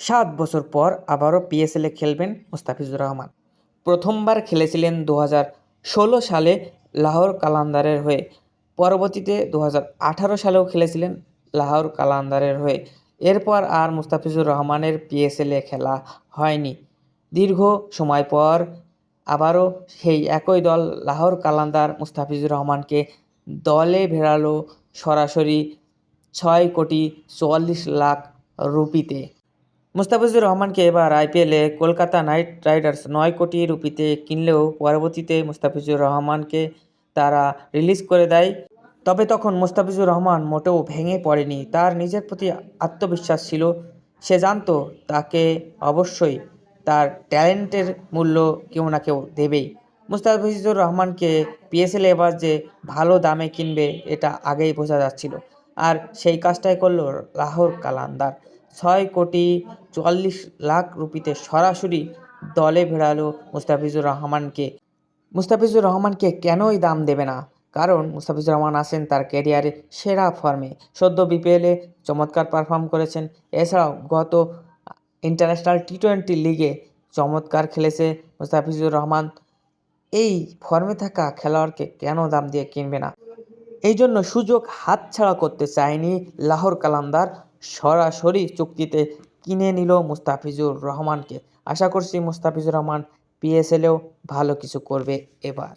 7 বছর পর আবারও পিএসএলে খেলবেন মুস্তাফিজুর রহমান। প্রথমবার খেলেছিলেন 2016 সালে লাহোর কালান্দারের হয়ে। পরবর্তীতে 2018 সালেও খেলেছিলেন লাহোর কালান্দারের হয়ে। এরপর আর মুস্তাফিজুর রহমানের পিএসএলে খেলা হয়নি। দীর্ঘ সময় পর আবারও সেই একই দল লাহোর কালান্দার মুস্তাফিজুর রহমানকে দলে ভেড়ালো সরাসরি 6,44,00,000 রুপিতে। মুস্তাফিজুর রহমানকে এবার আইপিএলে কলকাতা নাইট রাইডার্স 9 কোটি রুপিতে কিনলেও পরবর্তীতে মুস্তাফিজুর রহমানকে তারা রিলিজ করে দেয়। তবে তখন মুস্তাফিজুর রহমান মোটেও ভেঙে পড়েনি। তার নিজের প্রতি আত্মবিশ্বাস ছিল। সে জানতো তাকে অবশ্যই তার ট্যালেন্টের মূল্য কেউ না কেউ দেবেই। মুস্তাফিজুর রহমানকে পিএসএলে এবার যে ভালো দামে কিনবে এটা আগেই বোঝা যাচ্ছিল। আর সেই কাজটাই করলো লাহোর কালান্দার। 6,44,00,000 রুপিতে সরাসরি দলে ভেড়ালো মুস্তাফিজুর রহমানকে। মুস্তাফিজুর রহমানকে কেনই দাম দেবে না? কারণ মুস্তাফিজুর রহমান আছেন তার ক্যারিয়ারে সেরা ফর্মে। সদ্য বিপিএলে চমৎকার পারফর্ম করেছেন। এছাড়াও গত ইন্টারন্যাশনাল টি-20 লিগে চমৎকার খেলেছে মুস্তাফিজুর রহমান। এই ফর্মে থাকা খেলোয়াড়কে কেন দাম দিয়ে কিনবে না? এই জন্য সুযোগ হাতছাড়া করতে চায়নি লাহোর কালান্দার। সরাসরি চুক্তিতে কিনে নিল মুস্তাফিজুর রহমানকে। আশা করছি মুস্তাফিজুর রহমান পিএসএলেও ভালো কিছু করবে এবার।